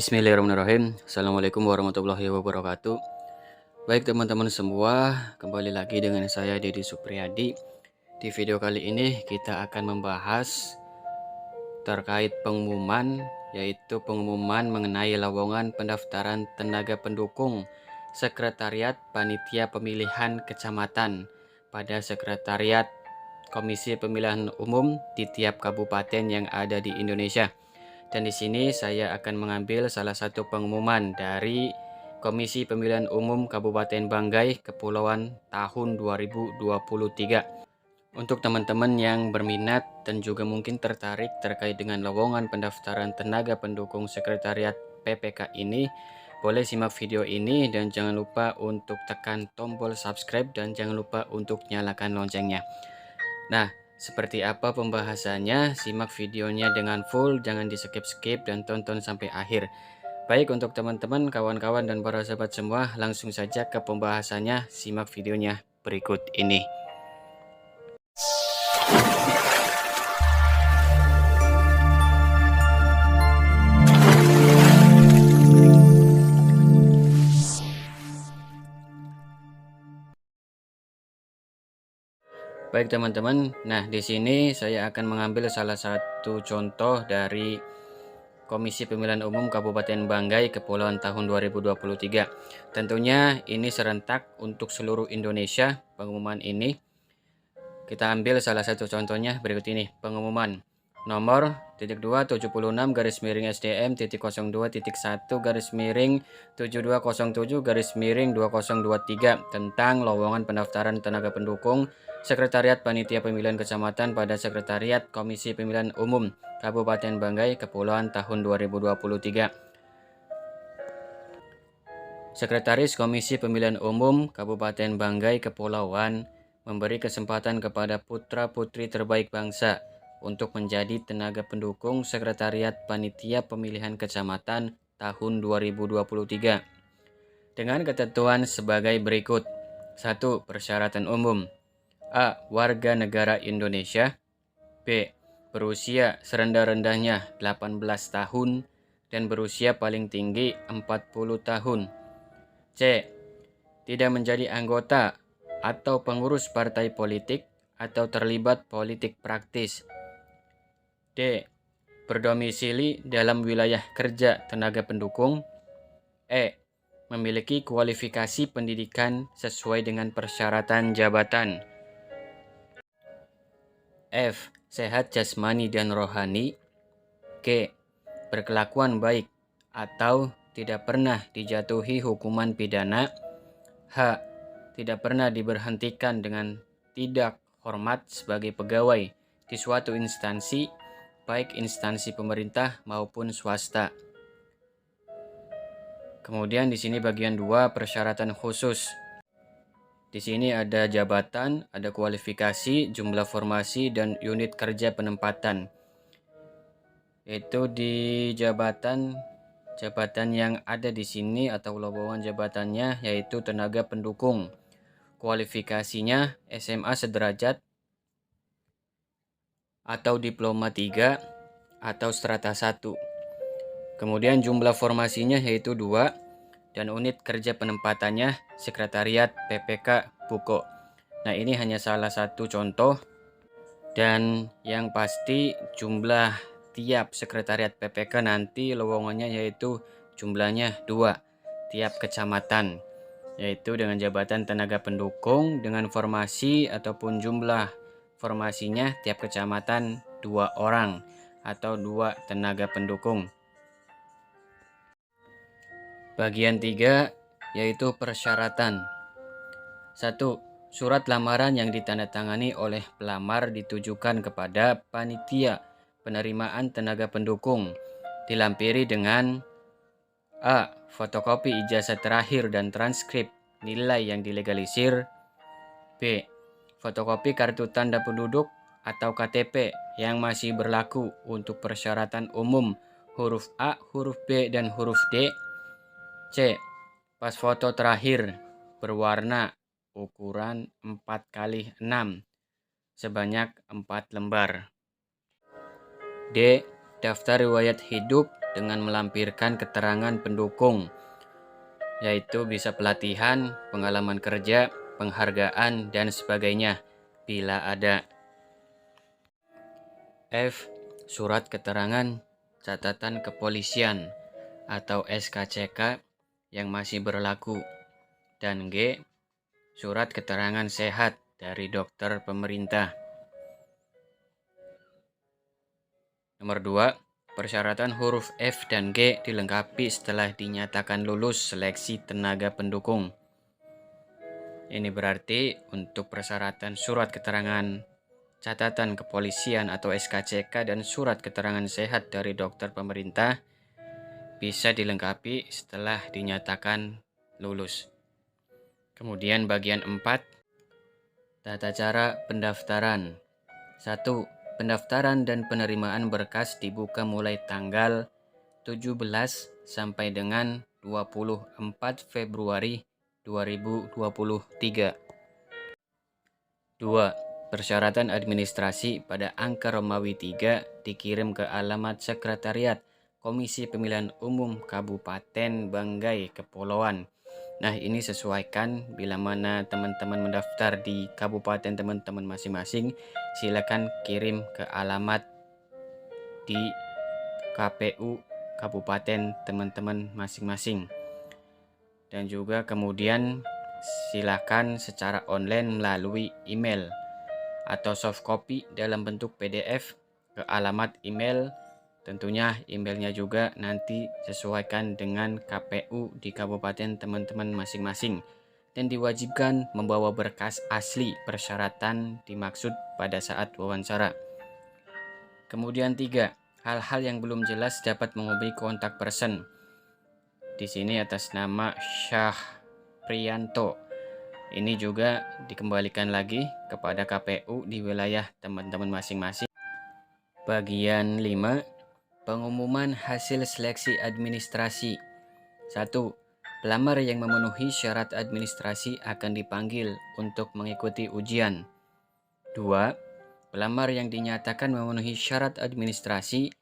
Bismillahirrahmanirrahim. Assalamualaikum warahmatullahi wabarakatuh. Baik teman-teman semua, kembali lagi dengan saya Dedi Supriyadi. Di video kali ini kita akan membahas terkait pengumuman, yaitu pengumuman mengenai lowongan pendaftaran tenaga pendukung Sekretariat Panitia Pemilihan Kecamatan pada Sekretariat Komisi Pemilihan Umum di tiap kabupaten yang ada di Indonesia. Dan di sini saya akan mengambil salah satu pengumuman dari Komisi Pemilihan Umum Kabupaten Banggai, Kepulauan tahun 2023. Untuk teman-teman yang berminat dan juga mungkin tertarik terkait dengan lowongan pendaftaran tenaga pendukung Sekretariat PPK ini, boleh simak video ini dan jangan lupa untuk tekan tombol subscribe dan jangan lupa untuk nyalakan loncengnya. Nah, seperti apa pembahasannya? Simak videonya dengan full, jangan di skip-skip dan tonton sampai akhir. Baik, untuk teman-teman, kawan-kawan, dan para sahabat semua, langsung saja ke pembahasannya. Simak videonya berikut ini. Baik teman-teman, nah di sini saya akan mengambil salah satu contoh dari Komisi Pemilihan Umum Kabupaten Banggai, Kepulauan tahun 2023. Tentunya ini serentak untuk seluruh Indonesia pengumuman ini. Kita ambil salah satu contohnya berikut ini. Pengumuman nomor .2 .SDM.02.1/7207/2023 tentang lowongan pendaftaran tenaga pendukung Sekretariat Panitia Pemilihan Kecamatan pada Sekretariat Komisi Pemilihan Umum Kabupaten Banggai, Kepulauan tahun 2023. Sekretaris Komisi Pemilihan Umum Kabupaten Banggai, Kepulauan memberi kesempatan kepada putra-putri terbaik bangsa untuk menjadi tenaga pendukung Sekretariat Panitia Pemilihan Kecamatan tahun 2023 dengan ketentuan sebagai berikut. 1. Persyaratan umum. A. Warga negara Indonesia. B. Berusia serendah-rendahnya 18 tahun dan berusia paling tinggi 40 tahun. C. Tidak menjadi anggota atau pengurus partai politik atau terlibat politik praktis. D. Berdomisili dalam wilayah kerja tenaga pendukung. E. Memiliki kualifikasi pendidikan sesuai dengan persyaratan jabatan. F. Sehat jasmani dan rohani. G. Berkelakuan baik atau tidak pernah dijatuhi hukuman pidana. H. Tidak pernah diberhentikan dengan tidak hormat sebagai pegawai di suatu instansi, baik instansi pemerintah maupun swasta. Kemudian di sini bagian 2, persyaratan khusus. Di sini ada jabatan, ada kualifikasi, jumlah formasi, dan unit kerja penempatan. Yaitu di jabatan yang ada di sini atau lowongan jabatannya yaitu tenaga pendukung. Kualifikasinya SMA sederajat atau diploma 3 atau strata 1. Kemudian jumlah formasinya yaitu 2 dan unit kerja penempatannya Sekretariat PPK Buko. Nah, ini hanya salah satu contoh dan yang pasti jumlah tiap Sekretariat PPK nanti lowongannya yaitu jumlahnya 2 tiap kecamatan, yaitu dengan jabatan tenaga pendukung dengan formasi ataupun jumlah formasinya tiap kecamatan 2 orang atau 2 tenaga pendukung. Bagian 3 yaitu persyaratan. 1. Surat lamaran yang ditandatangani oleh pelamar ditujukan kepada panitia penerimaan tenaga pendukung, dilampiri dengan A. Fotokopi ijazah terakhir dan transkrip nilai yang dilegalisir. B. Fotokopi kartu tanda penduduk atau KTP yang masih berlaku untuk persyaratan umum huruf A, huruf B, dan huruf D. C. Pas foto terakhir berwarna ukuran 4x6 sebanyak 4 lembar. D. Daftar riwayat hidup dengan melampirkan keterangan pendukung, yaitu bisa pelatihan, pengalaman kerja, penghargaan, dan sebagainya bila ada. F. Surat keterangan catatan kepolisian atau SKCK yang masih berlaku. Dan G. Surat keterangan sehat dari dokter pemerintah. Nomor 2. Persyaratan huruf F dan G dilengkapi setelah dinyatakan lulus seleksi tenaga pendukung. Ini berarti untuk persyaratan surat keterangan catatan kepolisian atau SKCK dan surat keterangan sehat dari dokter pemerintah bisa dilengkapi setelah dinyatakan lulus. Kemudian bagian 4, tata cara pendaftaran. 1. Pendaftaran dan penerimaan berkas dibuka mulai tanggal 17 sampai dengan 24 Februari 2023. 2. Persyaratan administrasi pada angka Romawi 3 dikirim ke alamat Sekretariat Komisi Pemilihan Umum Kabupaten Banggai Kepulauan. Nah, ini sesuaikan bila mana teman-teman mendaftar di kabupaten teman-teman masing-masing, silakan kirim ke alamat di KPU kabupaten teman-teman masing-masing. Dan juga kemudian silakan secara online melalui email atau soft copy dalam bentuk PDF ke alamat email. Tentunya emailnya juga nanti sesuaikan dengan KPU di kabupaten teman-teman masing-masing, dan diwajibkan membawa berkas asli persyaratan dimaksud pada saat wawancara. Kemudian 3. Hal-hal yang belum jelas dapat menghubungi kontak person. Di sini atas nama Syahpriyanto. Ini juga dikembalikan lagi kepada KPU di wilayah teman-teman masing-masing. Bagian 5. Pengumuman hasil seleksi administrasi. 1. Pelamar yang memenuhi syarat administrasi akan dipanggil untuk mengikuti ujian. 2. Pelamar yang dinyatakan memenuhi syarat administrasi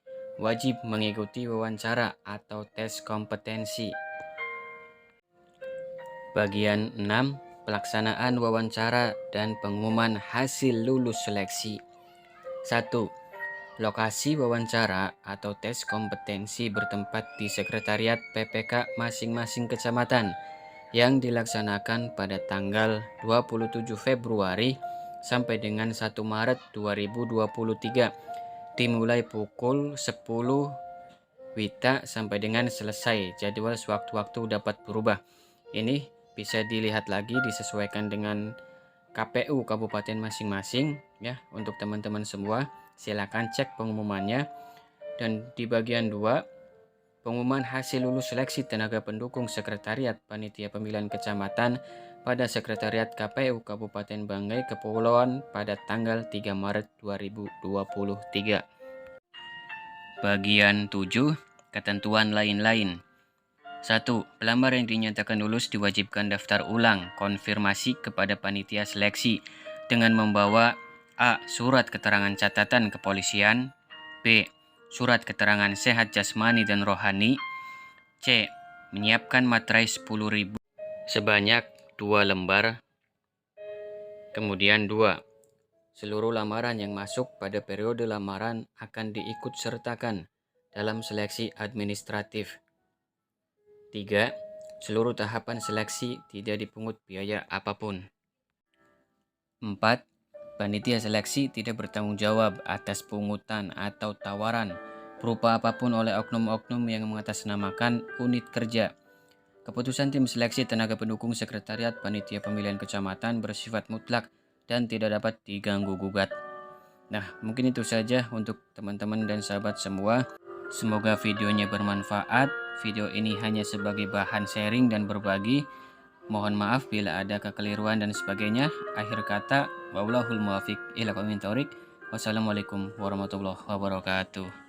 wajib mengikuti wawancara atau tes kompetensi. Bagian 6. Pelaksanaan wawancara dan pengumuman hasil lulus seleksi. 1. Lokasi wawancara atau tes kompetensi bertempat di Sekretariat PPK masing-masing kecamatan yang dilaksanakan pada tanggal 27 Februari sampai dengan 1 Maret 2023 dimulai pukul 10 WITA sampai dengan selesai. Jadwal sewaktu-waktu dapat berubah. Ini bisa dilihat lagi disesuaikan dengan KPU kabupaten masing-masing ya. Untuk teman-teman semua silakan cek pengumumannya. Dan di bagian 2, pengumuman hasil lulus seleksi tenaga pendukung Sekretariat Panitia Pemilihan Kecamatan pada Sekretariat KPU Kabupaten Banggai Kepulauan pada tanggal 3 Maret 2023. Bagian 7, ketentuan lain-lain. 1. Pelamar yang dinyatakan lulus diwajibkan daftar ulang konfirmasi kepada panitia seleksi dengan membawa A. Surat keterangan catatan kepolisian. B. Surat keterangan sehat jasmani dan rohani. C. Menyiapkan materai 10.000 sebanyak 2 lembar. Kemudian 2. Seluruh lamaran yang masuk pada periode lamaran akan diikut sertakan dalam seleksi administratif. 3. Seluruh tahapan seleksi tidak dipungut biaya apapun. 4. Panitia seleksi tidak bertanggung jawab atas pungutan atau tawaran berupa apapun oleh oknum-oknum yang mengatasnamakan unit kerja. Keputusan tim seleksi tenaga pendukung Sekretariat Panitia Pemilihan Kecamatan bersifat mutlak dan tidak dapat diganggu-gugat. Nah, mungkin itu saja untuk teman-teman dan sahabat semua. Semoga videonya bermanfaat. Video ini hanya sebagai bahan sharing dan berbagi. Mohon maaf bila ada kekeliruan dan sebagainya. Akhir kata, wallahul muwaffiq ila aqwamit thoriq. Wassalamualaikum warahmatullahi wabarakatuh.